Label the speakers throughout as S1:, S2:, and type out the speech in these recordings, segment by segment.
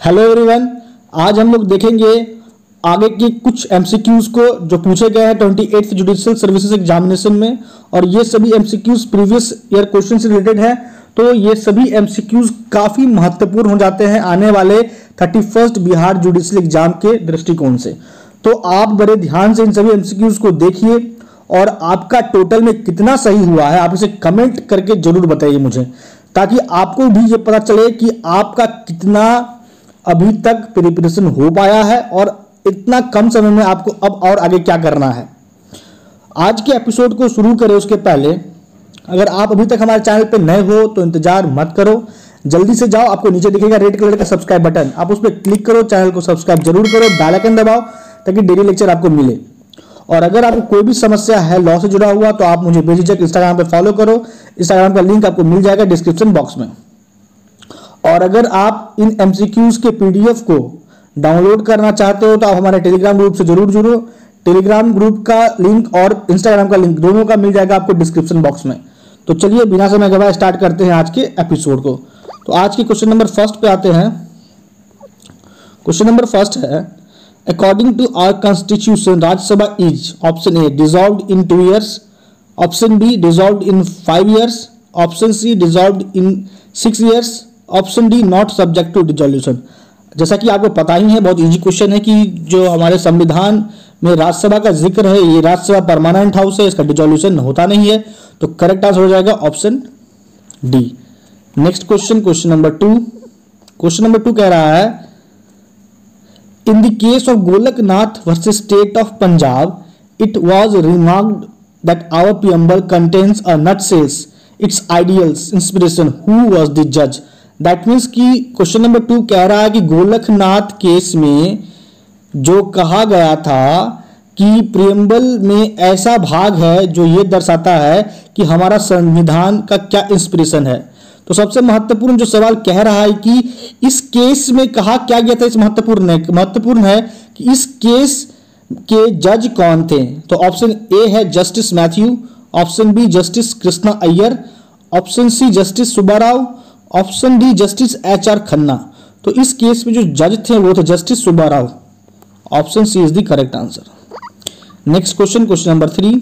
S1: Hello everyone, आज हम लोग देखेंगे आगे के कुछ एमसीक्यूज को जो पूछे गए हैं 28th जुडिशियल सर्विसेज एग्जामिनेशन में। और ये सभी एमसीक्यूज प्रीवियस ईयर क्वेश्चन से रिलेटेड है, तो ये सभी एमसीक्यूज काफी महत्वपूर्ण हो जाते हैं आने वाले 31st बिहार जुडिशियल एग्जाम के दृष्टिकोण से। तो आप बड़े ध्यान से इन सभी एमसीक्यूज को देखिए और आपका टोटल में कितना सही हुआ है आप इसे कमेंट करके जरूर बताइए मुझे, ताकि आपको भी ये पता चले कि आपका कितना अभी तक प्रिपरेशन हो पाया है और इतना कम समय में आपको अब और आगे क्या करना है। आज के एपिसोड को शुरू करें उसके पहले अगर आप अभी तक हमारे चैनल पे नए हो तो इंतजार मत करो, जल्दी से जाओ, आपको नीचे दिखेगा रेड कलर का सब्सक्राइब बटन, आप उस पर क्लिक करो, चैनल को सब्सक्राइब जरूर करो, बेल आइकन दबाओ ताकि डेली लेक्चर आपको मिले। और अगर आपको कोई भी समस्या है लॉ से जुड़ा हुआ तो आप मुझे बेझिझक इंस्टाग्राम पे फॉलो करो, इंस्टाग्राम का लिंक आपको मिल जाएगा डिस्क्रिप्शन बॉक्स में। और अगर आप इन एमसीक्यूज के पीडीएफ को डाउनलोड करना चाहते हो तो आप हमारे टेलीग्राम ग्रुप से जरूर जुड़ो। टेलीग्राम ग्रुप का लिंक और इंस्टाग्राम का लिंक दोनों का मिल जाएगा आपको डिस्क्रिप्शन बॉक्स में। तो चलिए बिना समय गवाए स्टार्ट करते हैं आज के एपिसोड को। तो आज के क्वेश्चन नंबर फर्स्ट पे आते हैं। क्वेश्चन नंबर फर्स्ट है, according to our constitution Rajya Sabha is option A dissolved in 2 years, option B dissolved in 5 years, option C dissolved in 6 years, option D not subject to dissolution. जैसा कि आपको पता ही है, बहुत इजी क्वेश्चन है कि जो हमारे संविधान में राज्यसभा का जिक्र है, ये राज्यसभा परमानेंट हाउस है, इसका डिसोल्यूशन होता नहीं है। तो करेक्ट आंसर हो जाएगा option D. Next question, question number 2। Question number 2 कह रहा है, in the case of Golaknath versus state of Punjab it was remarked that our preamble contains a nutshell its ideals inspiration who was the judge। That means कि question number 2 कह रहा है कि Golaknath case में जो कहा गया था कि प्रियम्बल में ऐसा भाग है जो ये दर्शाता है कि हमारा संविधान का क्या इंस्पिरेशन है। तो सबसे महत्वपूर्ण जो सवाल कह रहा है कि इस केस में कहा क्या गया था, इस महत्वपूर्ण है कि इस केस के जज कौन थे। तो ऑप्शन ए है justice Mathew, option B justice Krishna Iyer, option C justice Subbarao, option D justice HR Khanna. तो इस केस में जो जज थे वो थे justice Subbarao. Option C is the correct answer. Next question, question number 3।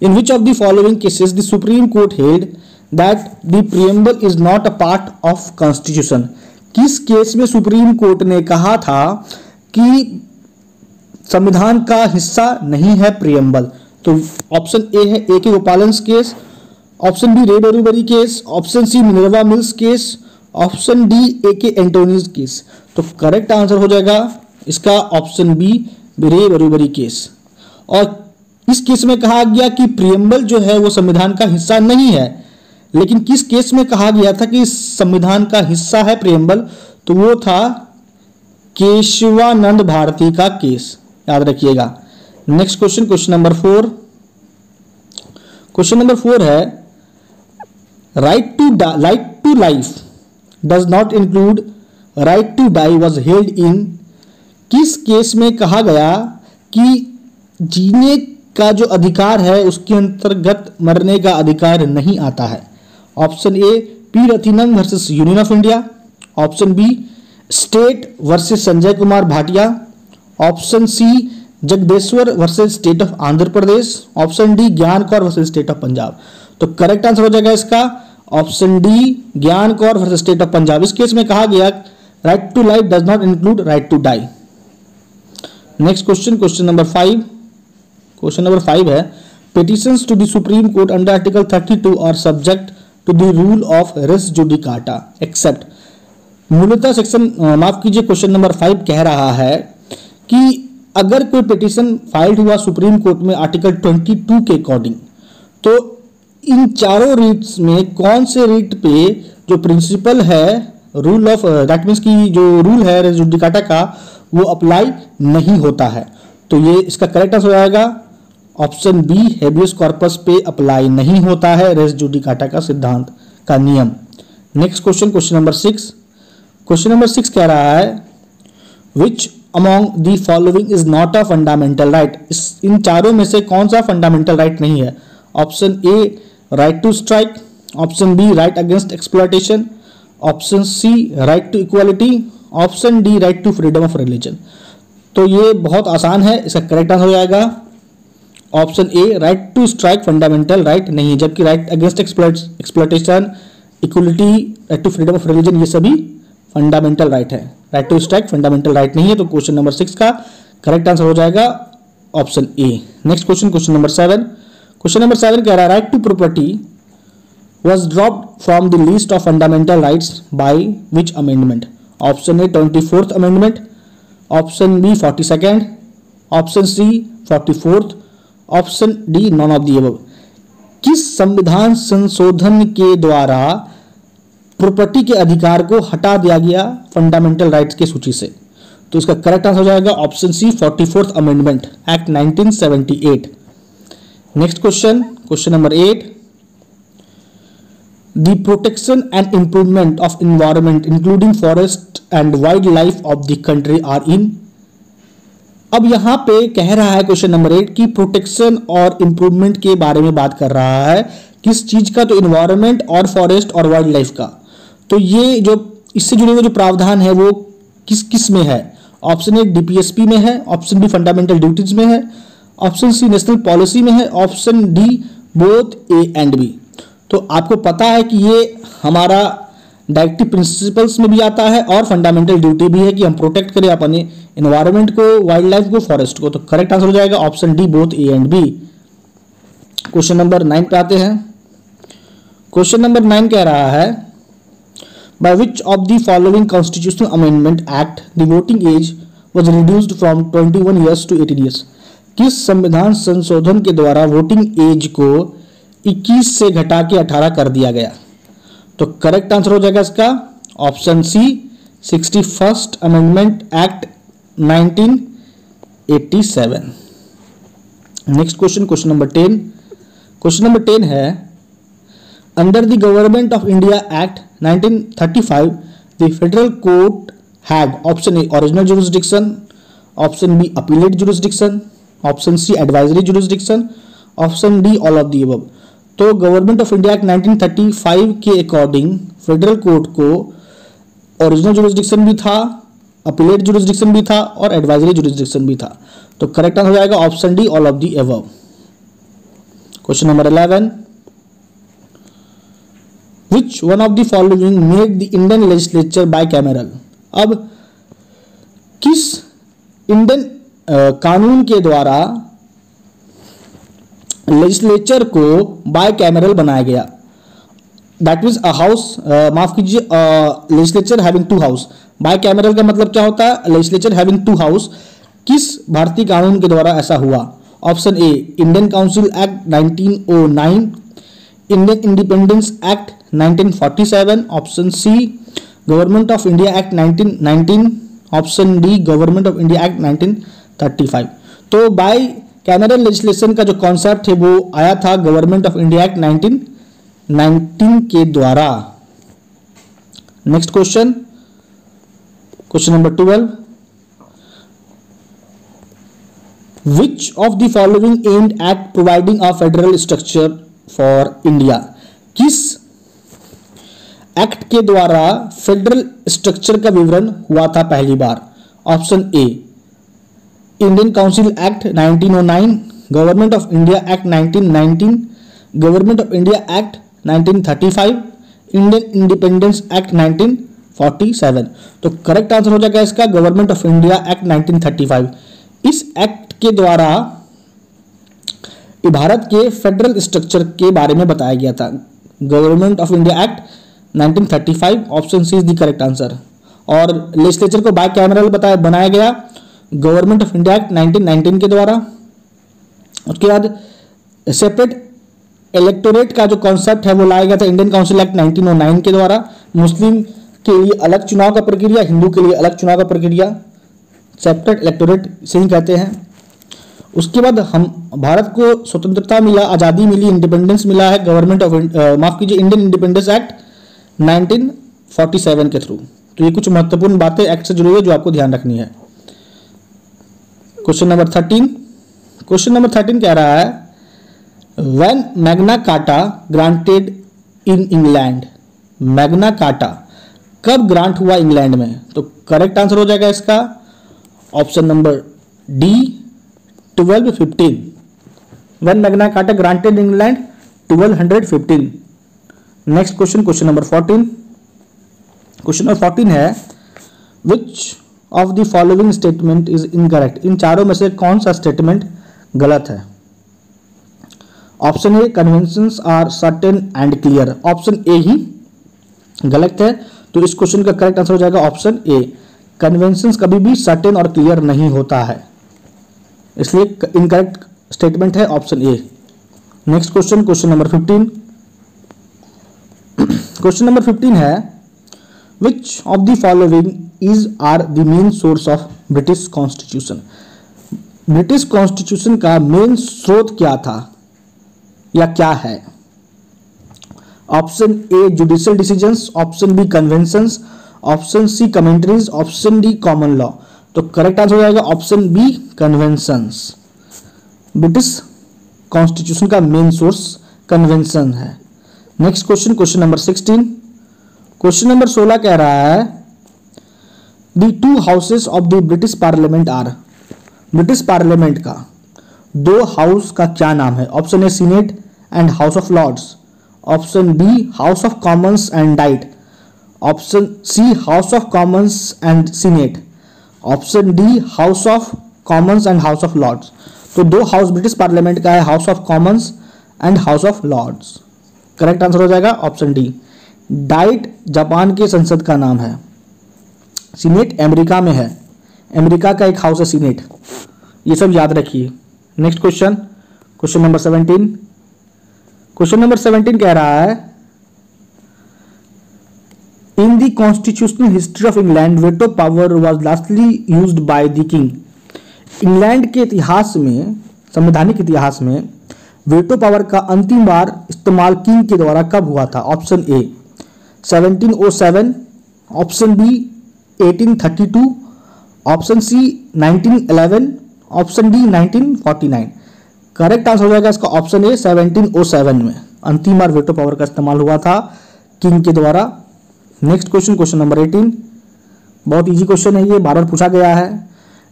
S1: In which of the following cases the supreme court held that the preamble is not a part of constitution. किस case में supreme court ने कहा था कि संविधान का हिस्सा नहीं है प्रियम्बल। तो ऑप्शन ए है A के गोपालन case, option B Re Berubari case, option C Minerva Mills case, option D A के एंटोनीज केस। तो करेक्ट आंसर हो जाएगा इसका option B Re Berubari case. और इस केस में कहा गया कि प्रियम्बल जो है वो संविधान का हिस्सा नहीं है, लेकिन किस केस में कहा गया था कि संविधान का हिस्सा है प्रियम्बल, तो वो था केशवानंद भारती का केस, याद रखिएगा। Next question, question number 4। Question number 4 है, right to life does not include right to die was held in. किस केस में कहा गया कि जीने का जो अधिकार है उसके अंतर्गत मरने का अधिकार नहीं आता है। Option A P Rathinam versus union of India, option B state versus Sanjay Kumar Bhatia, option C Jagdeshwar versus state of Andhra Pradesh, option D Gian Kaur versus state of Punjab. तो करेक्ट आंसर हो जाएगा इसका option D Gian Kaur versus state of Punjab. इस केस में कहा गया right to life does not include right to die. Next question, question number 5। Question number 5 है, petitions to the supreme court under article 32 are subject to the rule of res judicata except. मूलतः section माफ कीजिए question number 5 कह रहा है कि अगर कोई पिटिशन फाइल्ड हुआ सुप्रीम कोर्ट में आर्टिकल 22 के अकॉर्डिंग, तो इन चारों रीट्स में कौन से रीट पे जो प्रिंसिपल है रूल ऑफ दैट मीन्स की जो रूल है रेस जुडिकाटा का वो अप्लाई नहीं होता है। तो ये इसका करेक्ट आंसर हो जाएगा ऑप्शन बी हेबियस कॉर्पस पे अप्लाई नहीं होता है रेस जुडिकाटा का सिद्धांत का नियम। Next question, question number 6। Question number 6 कह रहा है, which among the following is not a fundamental right. इन चारों में से कौन सा फंडामेंटल राइट नहीं है। Option A right to strike, option B right against exploitation, option C right to equality, option D right to freedom of religion. तो ये बहुत आसान है, इसका करेक्ट आंसर हो जाएगा option A right to strike fundamental right नहीं है, जबकि right against exploitation, equality, right to freedom of religion ये सभी फंडामेंटल राइट है। Right to strike fundamental right नहीं है। तो क्वेश्चन नंबर 6 का करेक्ट आंसर हो जाएगा option A. Next question, question number 7। Question number 7 कह रहा है right to property was dropped from the list of fundamental rights by which amendment? Option A 24th amendment, option B 42nd, option C 44th, option D none of the above। किस संविधान संशोधन के द्वारा property के अधिकार को हटा दिया गया फंडामेंटल राइट्स की सूची से? तो इसका करेक्ट आंसर हो जाएगा option C 44th amendment act 1978। Next question, question number 8। The protection and improvement of environment including forest and wildlife of the country are in। अब यहां पे कह रहा है क्वेश्चन नंबर 8 की प्रोटेक्शन और इंप्रूवमेंट के बारे में बात कर रहा है। किस चीज का? तो इन्वायरमेंट और फॉरेस्ट और वाइल्ड लाइफ का। तो ये जो इससे जुड़े हुए जो प्रावधान है वो किस किस में है? ऑप्शन ए डीपीएसपी में है, ऑप्शन बी फंडामेंटल ड्यूटीज में है, ऑप्शन सी नेशनल पॉलिसी में है, option D both A and B. तो आपको पता है कि ये हमारा डायरेक्टिव प्रिंसिपल्स में भी आता है और फंडामेंटल ड्यूटी भी है कि हम प्रोटेक्ट करें अपने एनवायरनमेंट को, वाइल्ड लाइफ को, फॉरेस्ट को। तो करेक्ट आंसर हो जाएगा option D both A and B. Question number 9 पे आते हैं। क्वेश्चन नंबर 9 कह रहा है by which of the following constitutional amendment act the voting age was reduced from 21 years to 18 years. किस संविधान संशोधन के द्वारा वोटिंग एज को 21 से घटा के 18 कर दिया गया? तो करेक्ट आंसर हो जाएगा इसका option C 61st amendment act 1987। Next question, question number 10। Question number 10 है under the government of India act 1935 the federal court had option A original jurisdiction, option B appellate jurisdiction, option C advisory jurisdiction, option D all of the above. तो government of India act 1935 के according federal court को original jurisdiction भी था, appellate jurisdiction भी था और advisory jurisdiction भी था। तो करेक्ट आंसर हो जाएगा option D all of the above. Question number 11। Which one of the following made the Indian legislature bicameral? अब किस इंडियन कानून के द्वारा लेजिस्लेचर को बाइकैमरल बनाया गया? दैट मीन्स अ हाउस, माफ कीजिए, legislature having two house. Bicameral का मतलब क्या होता है? Legislature having two house. किस भारतीय कानून के द्वारा ऐसा हुआ? Option A Indian council act 1909, Indian independence act 1947, option C government of India act 1919, option D government of India act 1935। तो बाई कैमरल लेजिस्लेशन का जो कॉन्सेप्ट है वो आया था गवर्नमेंट ऑफ इंडिया एक्ट 1919 के द्वारा। Next question, question number 12। Which of the following aimed at providing a federal structure for India? किस एक्ट के द्वारा फेडरल स्ट्रक्चर का विवरण हुआ था पहली बार? Option A Indian council act 1909, government of India act 1919, government of India act 1935, Indian independence act 1947। तो करेक्ट आंसर हो जाएगा इसका गवर्नमेंट ऑफ इंडिया एक्ट 1935। इस एक्ट के द्वारा भारत के फेडरल स्ट्रक्चर के बारे में बताया गया था। Government of India act 1935, option C is the correct answer. और लेजिस्लेचर को बाइकैमरल बनाया गया गवर्नमेंट ऑफ इंडिया एक्ट 1919 के द्वारा। उसके बाद सेपरेट इलेक्टोरेट का जो कॉन्सेप्ट है वो लाया गया था इंडियन काउंसिल एक्ट 1909 के द्वारा। मुस्लिम के लिए अलग चुनाव का प्रक्रिया, हिंदू के लिए अलग चुनाव का प्रक्रिया, सेपरेट इलेक्टोरेट से ही कहते हैं। उसके बाद हम भारत को स्वतंत्रता मिला, आज़ादी मिली, इंडिपेंडेंस मिला है गवर्नमेंट ऑफ माफ कीजिए इंडियन इंडिपेंडेंस एक्ट 1947 के थ्रू। तो ये कुछ महत्वपूर्ण बातें एक्ट से जुड़ी हुई जो आपको ध्यान रखनी है। Question number 13। क्वेश्चन नंबर 13 कह रहा है when magna carta granted in England. Magna carta कब ग्रांट हुआ इंग्लैंड में? तो करेक्ट आंसर हो जाएगा इसका option number D 1215। When magna carta granted England 1215। Next question, question number 14। Question number 14 है which of the following statement is incorrect? इन चारों में से कौन सा स्टेटमेंट गलत है? Option A conventions are certain and clear. Option A ही गलत है, तो इस क्वेश्चन का करेक्ट आंसर हो जाएगा ऑप्शन ए। कन्वेंशंस कभी भी सर्टेन और क्लियर नहीं होता है, इसलिए इनकरेक्ट स्टेटमेंट है option A. Next question, question number 15। Question number 15 है which of the following is are the main source of British constitution? British constitution का मेन स्रोत क्या था या क्या है? Option A judicial decisions, option B conventions, option C commentaries, option D common law. तो correct answer हो जाएगा option B conventions. British constitution का मेन सोर्स कन्वेंशन है। Next question, question number 16। Question number 16 कह रहा है the two houses of the British parliament are. British parliament का दो हाउस का क्या नाम है? Option A senate and house of lords, option B house of commons and diet, option C house of commons and senate, option D house of commons and house of lords. तो दो house British parliament का है, house of commons and house of Lord's. Correct answer हो जाएगा option D. Diet Japan के संसद का नाम है, सीनेट अमेरिका में है, अमेरिका का एक हाउस है सीनेट। ये सब याद रखिए। Next question, question number 17। Question number 17 कह रहा है in the constitutional history of England veto power was lastly used by the king. England के इतिहास में, संवैधानिक इतिहास में वेटो पावर का अंतिम बार इस्तेमाल किंग के द्वारा कब हुआ था? Option A 1707, option B 1832, option C 1911, option D 1949। Correct answer हो जाएगा इसका ऑप्शन ए 1707 में अंतिम बार वेटो पावर का इस्तेमाल हुआ था किंग के द्वारा। Next question, question number 18। बहुत इजी क्वेश्चन है ये, बार बार पूछा गया है।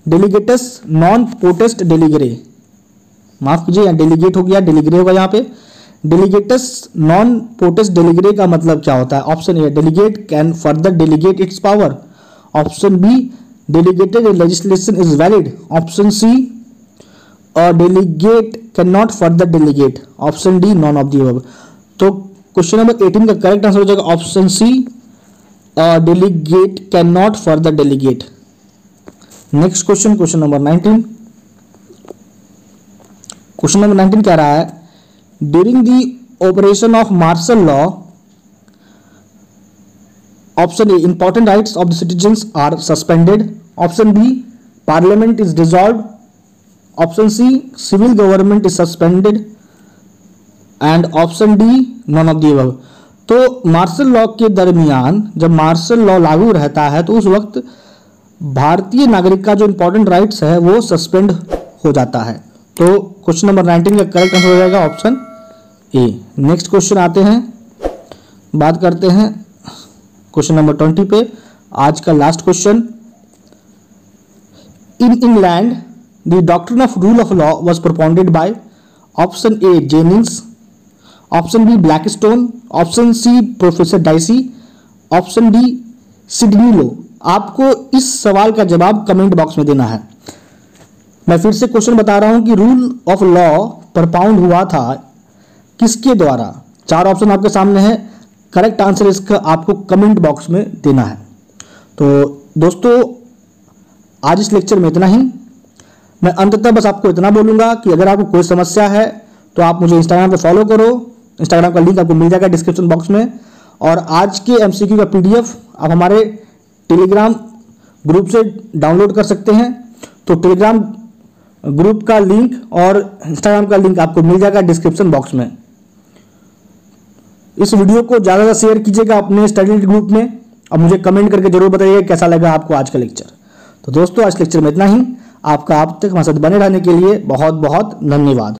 S1: डेलीगेटस नॉन पोटेस्ट डेलीगरे, माफ कीजिए यहाँ डेलीगेट हो गया, डेलीगरे होगा यहाँ पे। डेलीगेटस नॉन पोटेस्ट डेलीगरे का मतलब क्या होता है? Option A delegate can further delegate its power, option B delegated legislation is valid, option C delegate can not further delegate, option D none of the above. तो क्वेश्चन नंबर 18 का correct answer हो जाएगा option C delegate can not further delegate. Next question, question number 19। Question number 19 कह रहा है during the operation of martial law, option A important rights of the citizens are suspended, option B parliament is dissolved, option C civil government is suspended and option D none of the above. तो martial law के दरमियान जब martial law लागू रहता है तो उस वक्त भारतीय नागरिक का जो इंपॉर्टेंट राइट्स है वो सस्पेंड हो जाता है। तो क्वेश्चन नंबर 19 का करेक्ट आंसर हो जाएगा ऑप्शन ए। नेक्स्ट क्वेश्चन आते हैं, बात करते हैं क्वेश्चन नंबर 20 पे, आज का last question. In England the doctrine of rule of law was propounded by, option A Jennings, option B Blackstone, option C professor Dicey, option D Sidney Low. आपको इस सवाल का जवाब कमेंट बॉक्स में देना है। मैं फिर से क्वेश्चन बता रहा हूं कि रूल ऑफ लॉ प्रोपाउंड हुआ था किसके द्वारा? चार ऑप्शन आपके सामने है, करेक्ट आंसर इसका आपको कमेंट बॉक्स में देना है। तो दोस्तों आज इस लेक्चर में इतना ही। मैं अंततः बस आपको इतना बोलूंगा कि अगर आपको कोई समस्या है तो आप मुझे इंस्टाग्राम पे फॉलो करो, इंस्टाग्राम का लिंक आपको मिल जाएगा डिस्क्रिप्शन बॉक्स में। और आज के एमसीक्यू का पीडीएफ आप हमारे टेलीग्राम ग्रुप से डाउनलोड कर सकते हैं। तो टेलीग्राम ग्रुप का लिंक और इंस्टाग्राम का लिंक आपको मिल जाएगा डिस्क्रिप्शन बॉक्स में। इस वीडियो को ज़्यादा से शेयर कीजिएगा अपने स्टडी ग्रुप में और मुझे कमेंट करके जरूर बताइएगा कैसा लगा आपको आज का लेक्चर। तो दोस्तों आज लेक्चर में इतना ही। आपका आप तक हमारे साथ बने रहने के लिए बहुत बहुत धन्यवाद।